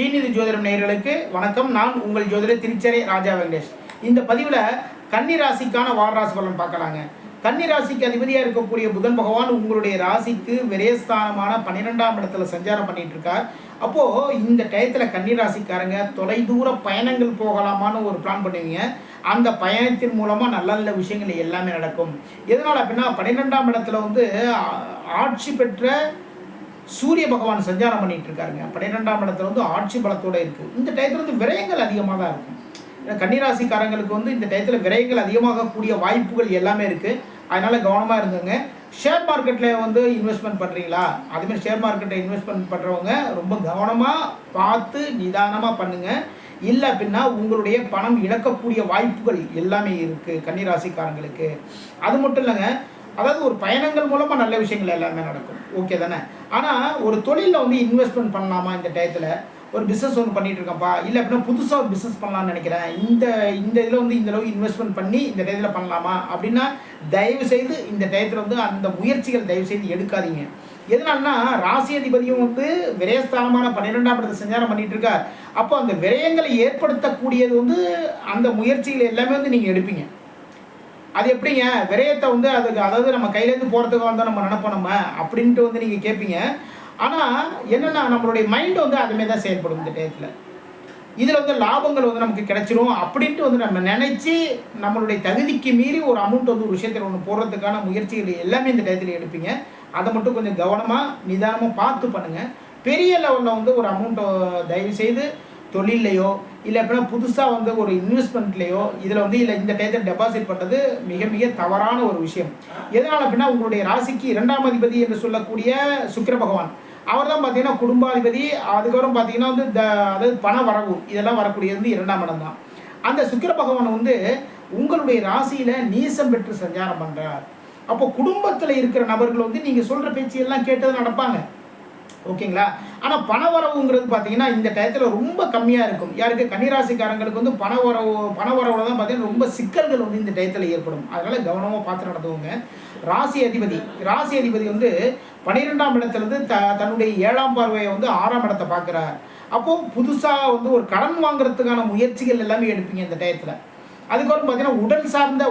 ஸ்ரீநிதி ஜோதிடம் நேயர்களுக்கு வணக்கம். நான் உங்கள் ஜோதிடர் திருச்செரை ராஜா வெங்கடேஷ். இந்த பதிவில் கன்னி ராசிக்கான வாரராசி பலன் பார்க்கலாங்க. கன்னி ராசிக்கு அதிபதியாக இருக்கக்கூடிய புதன் பகவான் உங்களுடைய ராசிக்கு விரயஸ்தானமான 12ஆம் இடத்துல சஞ்சாரம் பண்ணிட்டு இருக்கார். அப்போது இந்த டயத்தில் கன்னி ராசிக்காரங்க தொலைதூர பயணங்கள் போகலாமான்னு ஒரு பிளான் பண்ணுவீங்க. அந்த பயணத்தின் மூலமாக நல்ல நல்ல விஷயங்கள் எல்லாமே நடக்கும். எதனால் அப்படின்னா 12ஆம் இடத்துல ஆட்சி பெற்ற சூரிய பகவான் சஞ்சாரம் பண்ணிட்டு இருக்காருங்க. 12ஆம் இடத்துல ஆட்சி பலத்தோடு இருக்குது. இந்த டயத்தில் விரயங்கள் அதிகமாக தான் இருக்கும். கன்னிராசிக்காரங்களுக்கு இந்த டயத்தில் விரயங்கள் அதிகமாகக்கூடிய வாய்ப்புகள் எல்லாமே இருக்குது. அதனால் கவனமாக இருந்துங்க. ஷேர் மார்க்கெட்டில் இன்வெஸ்ட்மெண்ட் பண்ணுறீங்களா? அதுமாதிரி ஷேர் மார்க்கெட்டை இன்வெஸ்ட்மெண்ட் பண்ணுறவங்க ரொம்ப கவனமாக பார்த்து நிதானமாக பண்ணுங்கள். இல்லை அப்படின்னா உங்களுடைய பணம் இழக்கக்கூடிய வாய்ப்புகள் எல்லாமே இருக்குது கன்னிராசிக்காரங்களுக்கு. அது மட்டும் இல்லைங்க, அதாவது ஒரு பயணங்கள் மூலமாக நல்ல விஷயங்கள் எல்லாமே நடக்கும். ஓகே தானே? ஆனால் ஒரு தொழிலில் இன்வெஸ்ட்மெண்ட் பண்ணலாமா? இந்த டயத்தில் ஒரு பிஸ்னஸ் பண்ணிகிட்டு இருக்கேன்ப்பா, இல்லை அப்படின்னா புதுசாக ஒரு பிஸ்னஸ் பண்ணலான்னு நினைக்கிறேன், இந்த இதில் இந்த அளவுக்கு இன்வெஸ்ட்மெண்ட் பண்ணி இந்த டயத்தில் பண்ணலாமா அப்படின்னா தயவுசெய்து இந்த டயத்தில் அந்த முயற்சிகள் தயவுசெய்து எடுக்காதீங்க. எதனால்னா ராசி அதிபதியும் விரயஸ்தானமான 12ஆம் இடத்தை சஞ்சாரம் பண்ணிட்டு இருக்கார். அப்போ அந்த விரயங்களை ஏற்படுத்தக்கூடியது அந்த முயற்சிகள் எல்லாமே நீங்கள் எடுப்பீங்க. அது எப்படிங்க விரயத்தை அதுக்கு, அதாவது நம்ம கையிலேருந்து போகிறதுக்கு நம்ம நினைப்போம் நம்ம அப்படின்ட்டு நீங்கள் கேட்பீங்க. ஆனால் என்னென்னா நம்மளுடைய மைண்டு அதுமாரி தான் செயல்படும். இந்த டயத்தில் இதில் லாபங்கள் நமக்கு கிடைச்சிரும் அப்படின்ட்டு நம்ம நினச்சி நம்மளுடைய தகுதிக்கு மீறி ஒரு அமௌண்ட் ஒரு விஷயத்தில் போடுறதுக்கான முயற்சிகள் எல்லாமே இந்த டயத்தில் எடுப்பீங்க. அதை மட்டும் கொஞ்சம் கவனமாக நிதானமாக பார்த்து பண்ணுங்கள். பெரிய லெவலில் ஒரு அமௌண்ட்டை தயவுசெய்து தொழிலையோ இல்லை அப்படின்னா புதுசாக ஒரு இன்வெஸ்ட்மெண்ட்லேயோ இதில் இல்லை இந்த டயத்தில் டெபாசிட் பண்ணுறது மிக மிக தவறான ஒரு விஷயம். எதனால் அப்படின்னா உங்களுடைய ராசிக்கு 2ஆம் அதிபதி என்று சொல்லக்கூடிய சுக்கிர பகவான், அவர் தான் பார்த்தீங்கன்னா குடும்பாதிபதி. அதுக்கப்புறம் பார்த்தீங்கன்னா அதாவது பண வரவு இதெல்லாம் வரக்கூடியது 2ஆம் இடம் தான். அந்த சுக்கிர பகவான் உங்களுடைய ராசியில் நீசம் பெற்று சஞ்சாரம் பண்ணுறார். அப்போ குடும்பத்தில் இருக்கிற நபர்கள் நீங்கள் சொல்கிற பேச்செல்லாம் கேட்டது நடப்பாங்க. ஓகேங்களா? ஆனால் பண வரவுங்கிறது பார்த்தீங்கன்னா இந்த டயத்தில் ரொம்ப கம்மியாக இருக்கும். யாருக்கு? கன்னிராசிக்காரங்களுக்கு பண வரவில் தான் பார்த்தீங்கன்னா ரொம்ப சிக்கல்கள் இந்த டயத்தில் ஏற்படும். அதனால் கவனமாக பார்த்து நடத்துவோங்க. ராசி அதிபதி 12ஆம் இடத்துலேருந்து தன்னுடைய 7ஆம் பார்வையை 6ஆம் இடத்தை பார்க்குறார். அப்போது புதுசாக ஒரு கடன் வாங்குறதுக்கான முயற்சிகள் எல்லாமே எடுப்பீங்க இந்த டயத்தில். அதுக்கப்புறம் பார்த்தீங்கன்னா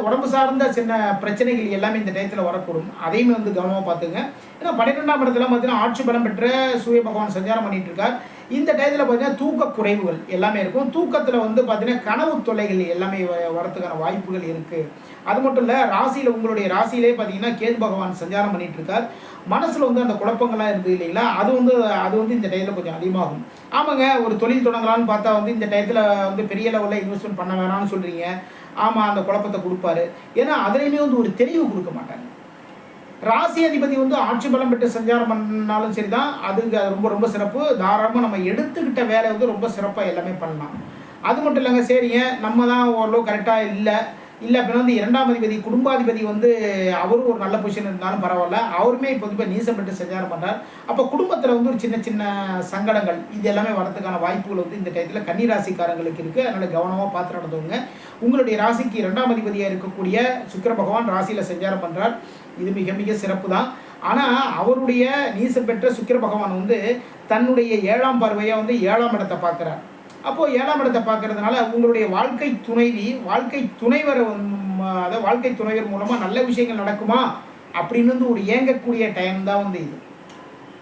உடம்பு சார்ந்த சின்ன பிரச்சனைகள் எல்லாமே இந்த டயத்தில் வரக்கூடும். அதையுமே கவனமாக பார்த்துங்க. ஏன்னா 12ஆம் இடத்துல பார்த்தீங்கன்னா ஆட்சி பலம் பெற்ற சூரிய பகவான் சஞ்சாரம் பண்ணிட்டு இருக்கார். இந்த டயத்தில் பார்த்தீங்கன்னா தூக்க குறைவுகள் எல்லாமே இருக்கும். தூக்கத்தில் பார்த்தீங்கன்னா கனவு தொல்லைகள் எல்லாமே வரத்துக்கான வாய்ப்புகள் இருக்குது. அது மட்டும் இல்லை, உங்களுடைய ராசியிலே பார்த்தீங்கன்னா கேது பகவான் சஞ்சாரம் பண்ணிட்டு இருக்கார். மனசில் அந்த குழப்பங்கள்லாம் இருக்குது இல்லைங்களா? அது இந்த டயத்தில் கொஞ்சம் அதிகமாகும். ஆமாங்க, ஒரு தொழில் தொடங்கலான்னு பார்த்தா இந்த டயத்தில் பெரிய லெவலில் இன்வெஸ்ட்மெண்ட் பண்ண வேணாம்னு சொல்கிறீங்க. ஆமாம், அந்த குழப்பத்தை கொடுப்பாரு. ஏன்னா அதுலேயுமே ஒரு தெளிவு கொடுக்க மாட்டாங்க. ராசி அதிபதி ஆட்சி பலம் பெற்று சஞ்சாரம் பண்ணாலும் சரி தான், அது ரொம்ப ரொம்ப சிறப்பு. தாராளமாக நம்ம எடுத்துக்கிட்ட வேலை ரொம்ப சிறப்பாக எல்லாமே பண்ணலாம். அது மட்டும் இல்லைங்க, சரிங்க நம்ம தான் ஓரளவு கரெக்டாக இல்லை அப்படின்னா 2ஆம் அதிபதி குடும்பாதிபதி அவரும் ஒரு நல்ல பொசிஷன் இருந்தாலும் பரவாயில்ல, அவருமே இப்போ நீசம் பெற்று சஞ்சாரம் பண்ணுறார். அப்போ குடும்பத்தில் ஒரு சின்ன சின்ன சங்கடங்கள் இது எல்லாமே வரதுக்கான வாய்ப்புகள் இந்த டயத்தில் கன்னிராசிக்காரங்களுக்கு இருக்குது. அதனால் கவனமாக பார்த்து நடந்துவங்க. உங்களுடைய ராசிக்கு 2ஆம் அதிபதியாக இருக்கக்கூடிய சுக்கிர பகவான் ராசியில் சஞ்சாரம் பண்ணுறார். இது மிக மிக சிறப்பு தான். ஆனால் அவருடைய நீசம் பெற்ற சுக்கிர பகவான் தன்னுடைய 7ஆம் பார்வையை 7ஆம் இடத்தை பார்க்குறார். அப்போது 7ஆம் இடத்தை பார்க்கறதுனால உங்களுடைய வாழ்க்கை துணைவர் அதாவது வாழ்க்கை துணைவர் மூலமாக நல்ல விஷயங்கள் நடக்குமா அப்படின்னு ஒரு ஏங்கக்கூடிய டைம் தான் இது.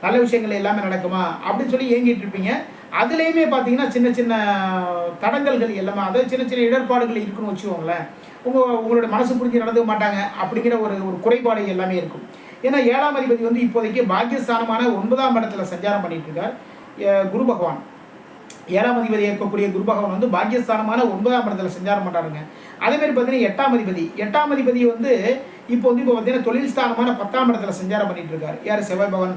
நல்ல விஷயங்கள் எல்லாமே நடக்குமா அப்படின்னு சொல்லி ஏங்கிட்டு இருப்பீங்க. அதுலேயுமே பார்த்தீங்கன்னா சின்ன சின்ன தடங்கல்கள் எல்லாமே, அதாவது சின்ன சின்ன இடர்பாடுகள் இருக்குன்னு வச்சுக்கோங்களேன். உங்களுடைய மனசு புரிஞ்சு நடந்துக்க மாட்டாங்க அப்படிங்கிற ஒரு குறைபாடு எல்லாமே இருக்கும். ஏன்னா 7ஆம் அதிபதி இப்போதைக்கு பாக்கியஸ்தானமான 9ஆம் இடத்துல சஞ்சாரம் பண்ணிட்டு இருக்கார். குரு பகவான் 7ஆம் அதிபதி இருக்கக்கூடிய குரு பகவான் பாக்கியஸ்தானமான 9ஆம் இடத்துல சஞ்சாரம் பண்ணுறாருங்க. அதேமாதிரி பார்த்தீங்கன்னா 8ஆம் அதிபதி இப்போ பார்த்தீங்கன்னா தொழில் ஸ்தானமான 10ஆம் இடத்துல சஞ்சாரம் பண்ணிட்டு இருக்காரு. யார்? செவ்வாய் பகவான்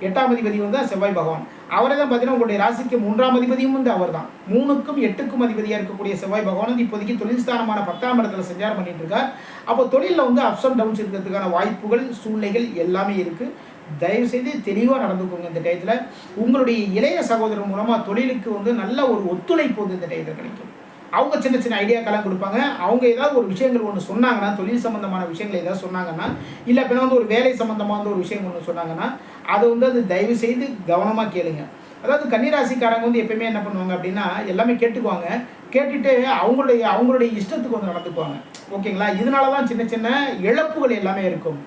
8ஆம் அதிபதி செவ்வாய் பகவான். அவரே தான் பார்த்தீங்கன்னா உங்களுடைய ராசிக்கு 3ஆம் அதிபதியும் அவர் தான். 3க்கும் 8க்கும் அதிபதியாக இருக்கக்கூடிய செவ்வாய் பகவான் இப்போதைக்கு தொழில் ஸ்தானமான 10ஆம் இடத்துல சஞ்சாரம் பண்ணிட்டு இருக்கார். அப்போ தொழிலில் அப்ஸ் அண்ட் டவுன்ஸ் இருக்கிறதுக்கான வாய்ப்புகள் சூழ்நிலைகள் எல்லாமே இருக்குது. தயவுசெய்து தெளிவாக நடந்துக்கோங்க. இந்த டயத்தில் உங்களுடைய இளைய சகோதரர் மூலமாக தொழிலுக்கு நல்ல ஒரு ஒத்துழைப்பு இந்த டயத்தில் கிடைக்கும். அவங்க சின்ன சின்ன ஐடியாக்கெல்லாம் கொடுப்பாங்க. அவங்க ஏதாவது ஒரு விஷயங்கள் ஒன்று சொன்னாங்கன்னா, தொழில் சம்மந்தமான விஷயங்கள் ஏதாவது சொன்னாங்கன்னா, இல்லை அப்படின்னா வந்து ஒரு வேலை சம்மந்தமாக வந்து ஒரு விஷயம் ஒன்று சொன்னாங்கன்னா, அதை வந்து அது தயவு செய்து கவனமாக கேளுங்க. அதாவது கன்னிராசிக்காரங்க வந்து எப்பயுமே என்ன பண்ணுவாங்க அப்படின்னா, எல்லாமே கேட்டுக்குவாங்க. கேட்டுட்டு அவங்களுடைய இஷ்டத்துக்கு வந்து நடந்துக்குவாங்க. ஓகேங்களா? இதனால தான் சின்ன சின்ன இழப்புகள் எல்லாமே இருக்கும்.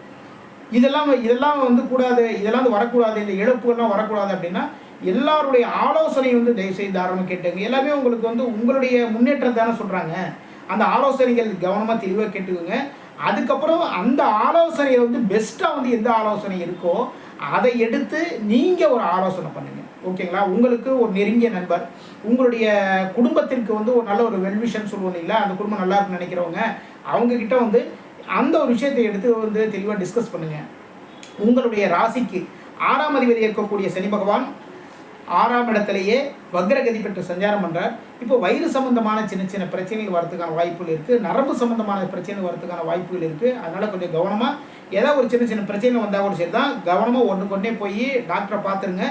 இதெல்லாம் வந்து கூடாது, இதெல்லாம் வந்து வரக்கூடாது, இந்த இழப்புகள்லாம் வரக்கூடாது அப்படின்னா, எல்லாருடைய ஆலோசனை வந்து தயவுசெய்து தாராளமாக கேட்டுங்க. எல்லாமே உங்களுக்கு வந்து உங்களுடைய முன்னேற்றம் தானே சொல்கிறாங்க. அந்த ஆலோசனைகள் கவனமாக தெளிவாக கேட்டுக்கோங்க. அதுக்கப்புறம் அந்த ஆலோசனையை வந்து பெஸ்ட்டாக வந்து எந்த ஆலோசனை இருக்கோ, அதை எடுத்து நீங்கள் ஒரு ஆலோசனை பண்ணுங்க. ஓகேங்களா? உங்களுக்கு ஒரு நெருங்கிய நண்பர், உங்களுடைய குடும்பத்திற்கு வந்து ஒரு நல்ல ஒரு வெல்விஷன் சொல்லுவோம் இல்லைங்களா? அந்த குடும்பம் நல்லா இருக்குன்னு நினைக்கிறவங்க, அவங்கக்கிட்ட வந்து அந்த ஒரு விஷயத்தை எடுத்து வந்து தெளிவாக டிஸ்கஸ் பண்ணுங்கள். உங்களுடைய ராசிக்கு 6ஆம் அதிபதி இருக்கக்கூடிய சனி பகவான் 6ஆம் இடத்திலேயே வக்ரகதி பெற்று சஞ்சாரம் பண்ணுறார். இப்போ வயிறு சம்பந்தமான சின்ன சின்ன பிரச்சனைகள் வரதுக்கான வாய்ப்புகள் இருக்குது. நரம்பு சம்பந்தமான பிரச்சனை வரதுக்கான வாய்ப்புகள் இருக்குது. அதனால் கொஞ்சம் கவனமாக ஏதாவது ஒரு சின்ன சின்ன பிரச்சனை வந்தால் கூட சரி தான், கவனமாக ஒன்றுக்கொண்டே போய் டாக்டரை பார்த்துருங்க.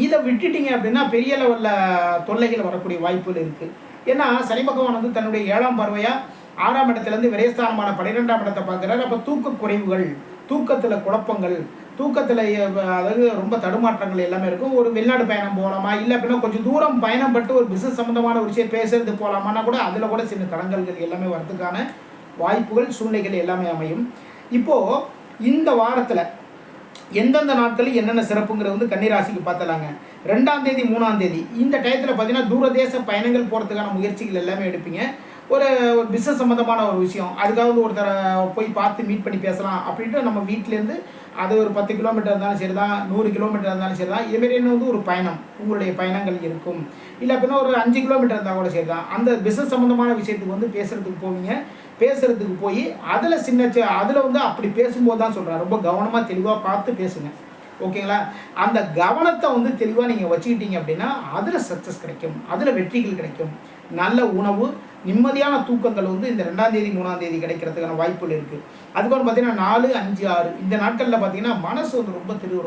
இதை விட்டுட்டீங்க அப்படின்னா பெரிய லெவலில் தொல்லைகள் வரக்கூடிய வாய்ப்புகள் இருக்குது. ஏன்னா சனி பகவான் வந்து தன்னுடைய 7ஆம் பார்வையாக 6ஆம் இடத்துலேருந்து விரயஸ்தானமான 12ஆம் இடத்தை பார்க்குறாரு. அப்போ தூக்க குறைவுகள், தூக்கத்தில் குழப்பங்கள், தூக்கத்தில் அதாவது ரொம்ப தடுமாற்றங்கள் எல்லாமே இருக்கும். ஒரு வெளிநாடு பயணம் போகலாமா, இல்லை அப்படின்னா கொஞ்சம் தூரம் பயணம் பட்டு ஒரு பிஸ்னஸ் சம்மந்தமான ஒரு விஷயம் பேசுறது போகலாமான்னா கூட அதில் கூட சின்ன தடங்கல்கள் எல்லாமே வரதுக்கான வாய்ப்புகள், சூழ்நிலைகள் எல்லாமே அமையும். இப்போது இந்த வாரத்தில் எந்தெந்த நாட்களில் என்னென்ன சிறப்புங்கிறது வந்து கன்னிராசிக்கு பார்த்தலாங்க. 2ஆம் தேதி 3ஆம் தேதி இந்த டயத்தில் பார்த்தீங்கன்னா தூரதேச பயணங்கள் போகிறதுக்கான முயற்சிகள் எல்லாமே எடுப்பீங்க. ஒரு பிஸ்னஸ் சம்மந்தமான ஒரு விஷயம், அதுக்காக வந்து ஒருத்தரை போய் பார்த்து மீட் பண்ணி பேசலாம் அப்படின்ட்டு நம்ம வீட்டிலேருந்து அது ஒரு 10 கிலோமீட்டர் இருந்தாலும் சரி தான், 100 கிலோமீட்டர் இருந்தாலும் சரி தான், இதுமாரி என்ன வந்து ஒரு பயணம் உங்களுடைய பயணங்கள் இருக்கும். இல்லை அப்படின்னா ஒரு 5 கிலோமீட்டர் இருந்தால் கூட சரி தான், அந்த பிஸ்னஸ் சம்மந்தமான விஷயத்துக்கு வந்து பேசுகிறதுக்கு போவீங்க. பேசுகிறதுக்கு போய் அதில் அதில் வந்து அப்படி பேசும்போது தான் சொல்கிறேன், ரொம்ப கவனமாக தெளிவாக பார்த்து பேசுங்க. ஓகேங்களா? அந்த கவனத்தை வந்து தெளிவாக நீங்கள் வச்சுக்கிட்டீங்க அப்படின்னா அதில் சக்ஸஸ் கிடைக்கும், அதில் வெற்றிகள் கிடைக்கும். நல்ல உணவு, நிம்மதியான தூக்கங்கள் வந்து இந்த 2ஆம் தேதி 3ஆம் தேதி கிடைக்கிறதுக்கான வாய்ப்புகள் இருக்குது. அதுக்கப்புறம் பார்த்தீங்கன்னா 4, 5, 6 இந்த நாட்களில் பார்த்தீங்கன்னா மனசு வந்து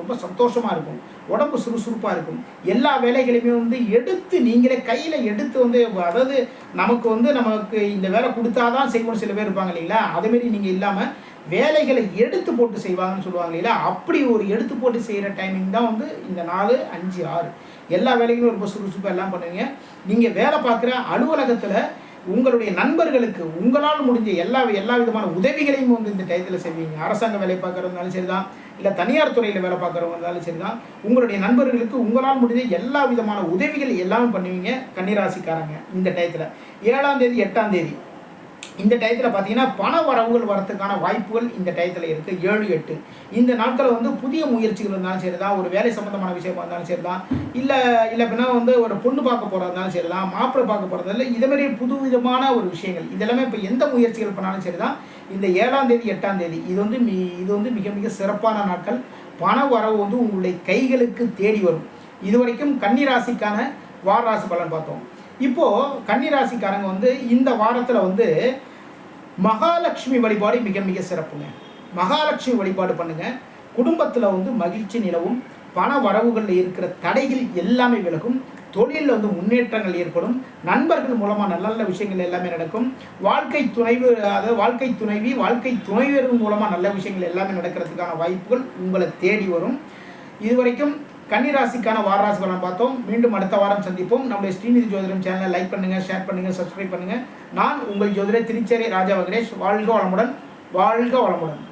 ரொம்ப சந்தோஷமாக இருக்கும், உடம்பு சுறுசுறுப்பாக இருக்கும். எல்லா வேலைகளையுமே வந்து எடுத்து நீங்களே கையில் எடுத்து வந்து, அதாவது நமக்கு இந்த வேலை கொடுத்தாதான் செய்யணும்னு சில பேர் இருப்பாங்க இல்லைங்களா? அதேமாரி நீங்கள் இல்லாமல் வேலைகளை எடுத்து போட்டு செய்வாங்கன்னு சொல்லுவாங்க இல்லைங்களா? அப்படி ஒரு எடுத்து போட்டு செய்கிற டைமிங் தான் வந்து இந்த 4, 5, 6 எல்லா வேலைகளும் ரொம்ப சுறுசுறுப்பாக எல்லாம் பண்ணுவீங்க. நீங்கள் வேலை பார்க்குற அலுவலகத்தில் உங்களுடைய நண்பர்களுக்கு உங்களால் முடிஞ்ச எல்லா விதமான உதவிகளையும் வந்து இந்த டயத்தில் செய்வீங்க. அரசாங்க வேலை பார்க்குறதுனாலும் சரி தான், இல்லை தனியார் துறையில் வேலை பார்க்குறவங்கனாலும் சரி தான், உங்களுடைய நண்பர்களுக்கு உங்களால் முடிஞ்ச எல்லா விதமான உதவிகள் எல்லாமே பண்ணுவீங்க கன்னிராசிக்காரங்க இந்த டயத்தில். 7ஆம் தேதி 8ஆம் தேதி இந்த டயத்தில் பார்த்தீங்கன்னா பண வரவுகள் வரத்துக்கான வாய்ப்புகள் இந்த டயத்தில் இருக்குது. 7, 8 இந்த நாட்களில் வந்து புதிய முயற்சிகள் இருந்தாலும் சரி தான், ஒரு வேலை சம்மந்தமான விஷயமா இருந்தாலும் சரி தான், இல்லை அப்படின்னா வந்து ஒரு பொண்ணு பார்க்க போகிறதா இருந்தாலும் சரி தான், மாப்பிள்ளை பார்க்க போகிறது இல்லை, இதேமாரி புது விதமான ஒரு விஷயங்கள் இதெல்லாமே இப்போ எந்த முயற்சிகள் பண்ணாலும் சரி தான், இந்த 7ஆம் தேதி 8ஆம் தேதி இது வந்து மிக மிக சிறப்பான நாட்கள். பண வரவு வந்து உங்களுடைய கைகளுக்கு தேடி வரும். இதுவரைக்கும் கன்னிராசிக்கான வாராசி பலன் பார்த்தோம். இப்போது கன்னிராசிக்காரங்க வந்து இந்த வாரத்தில் வந்து மகாலட்சுமி வழிபாடு மிக மிக சிறப்புங்க. மகாலட்சுமி வழிபாடு பண்ணுங்கள். குடும்பத்தில் வந்து மகிழ்ச்சி நிலவும், பண வரவுகளில் இருக்கிற தடைகள் எல்லாமே விலகும், தொழிலில் வந்து முன்னேற்றங்கள் ஏற்படும், நண்பர்கள் மூலமாக நல்ல நல்ல விஷயங்கள் எல்லாமே நடக்கும், வாழ்க்கை துணைவர்கள் மூலமாக நல்ல விஷயங்கள் எல்லாமே நடக்கிறதுக்கான வாய்ப்புகள் உங்களை தேடி வரும். இதுவரைக்கும் கன்னிராசிக்கான வாராசி பலன் பார்த்தோம். மீண்டும் அடுத்த வாரம் சந்திப்போம். நம்முடைய ஸ்ரீநிதி ஜோதிடம் சேனலை லைக் பண்ணுங்கள், ஷேர் பண்ணுங்கள், சப்ஸ்கிரைப் பண்ணுங்கள். நான் உங்கள் ஜோதிடர் திருச்சேரி ராஜா வெங்கடேஷ். வாழ்க வளமுடன், வாழ்க வளமுடன்.